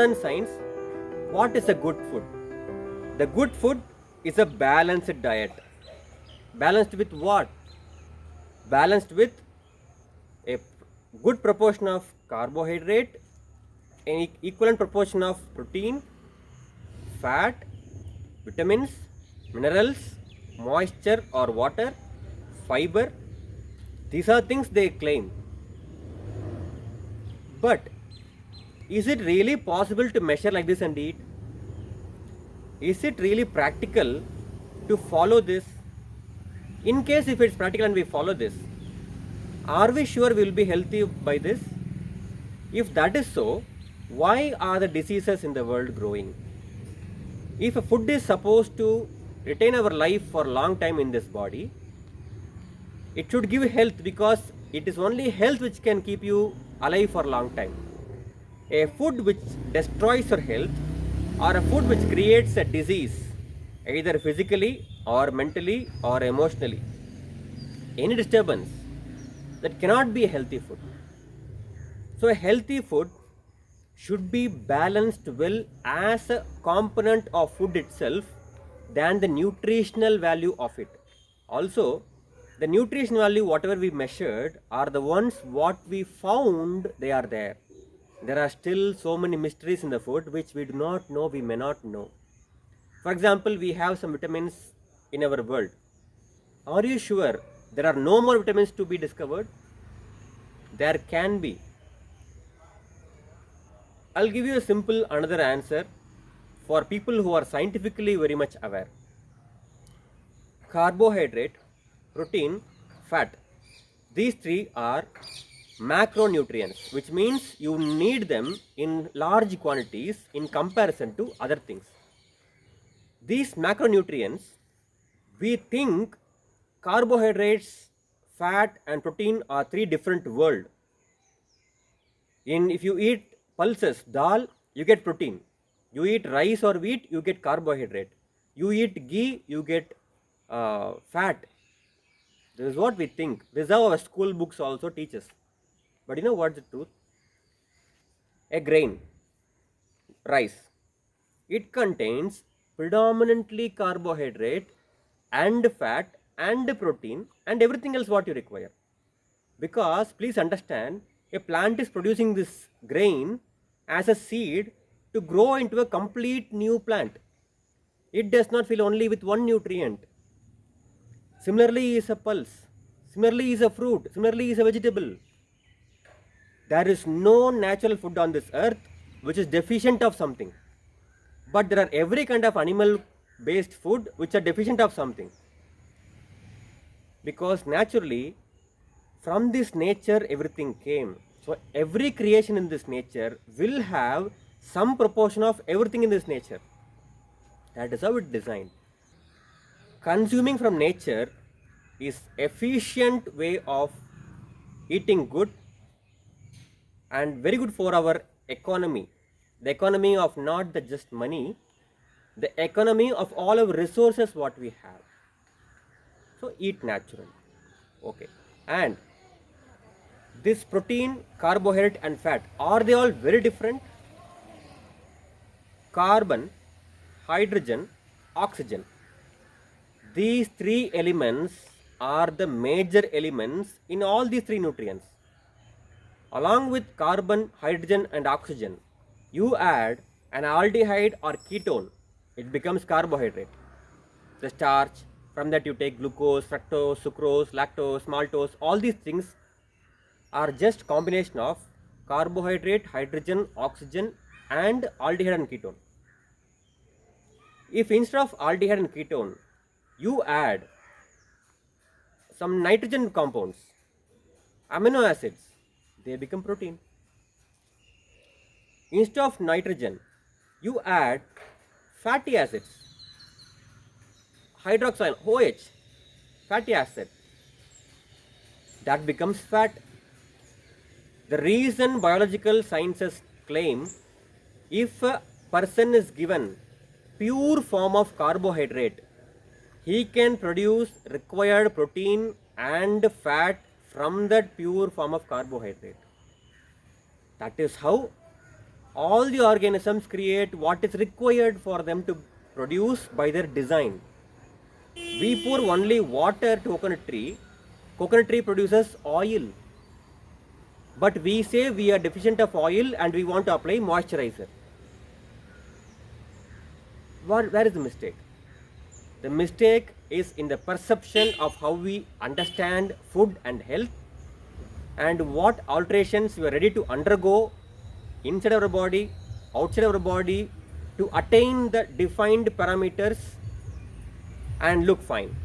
modern science, what is a good food? The good food is a balanced diet. Balanced with what? Balanced with a good proportion of carbohydrate, an equivalent proportion of protein, fat, vitamins, minerals, moisture or water, fiber. These are things they claim. But is it really possible to measure like this and eat? Is it really practical to follow this? In case if it's practical and we follow this, are we sure we will be healthy by this? If that is so, why are the diseases in the world growing? If a food is supposed to retain our life for a long time in this body, it should give health, because it is only health which can keep you alive for a long time. A food which destroys your health, or a food which creates a disease, either physically or mentally or emotionally, any disturbance, that cannot be a healthy food. So a healthy food should be balanced well as a component of food itself than the nutritional value of it. Also, the nutrition value whatever we measured are the ones what we found they are there. There are still so many mysteries in the food which we do not know, we may not know. For example, we have some vitamins in our world. Are you sure there are no more vitamins to be discovered? There can be. I'll give you a simple another answer for people who are scientifically very much aware. Carbohydrate, protein, fat. These three are macronutrients, which means you need them in large quantities in comparison to other things. These macronutrients, we think carbohydrates, fat and protein are three different worlds. If you eat pulses, dal, you get protein. You eat rice or wheat, you get carbohydrate. You eat ghee, you get fat. This is what we think. This is how our school books also teach us. But you know what's the truth? A grain, rice, it contains predominantly carbohydrate and fat and protein and everything else what you require. Because please understand, a plant is producing this grain as a seed to grow into a complete new plant. It does not fill only with one nutrient. Similarly is a pulse, similarly is a fruit, similarly is a vegetable. There is no natural food on this earth which is deficient of something. But there are every kind of animal based food which are deficient of something. Because naturally, from this nature everything came. So every creation in this nature will have some proportion of everything in this nature. That is how it is designed. Consuming from nature is efficient way of eating good and very good for our economy. The economy of not the just money, the economy of all our resources what we have. So eat naturally. Okay. And this protein, carbohydrate and fat, are they all very different? Carbon, hydrogen, oxygen. These three elements are the major elements in all these three nutrients. Along with carbon, hydrogen and oxygen, you add an aldehyde or ketone, it becomes carbohydrate. The starch, from that you take glucose, fructose, sucrose, lactose, maltose, all these things are just combination of carbohydrate, hydrogen, oxygen and aldehyde and ketone. If instead of aldehyde and ketone, you add some nitrogen compounds, amino acids, they become protein. Instead of nitrogen, you add fatty acids, hydroxyl, OH, fatty acid, that becomes fat. The reason biological sciences claim if a person is given pure form of carbohydrate, he can produce required protein and fat from that pure form of carbohydrate. That is how All the organisms create what is required for them to produce by their design. We pour only water to coconut tree produces oil. But we say we are deficient of oil and we want to apply moisturizer. Where is the mistake? The mistake is in the perception of how we understand food and health, and what alterations we are ready to undergo inside our body, outside our body, to attain the defined parameters and look fine.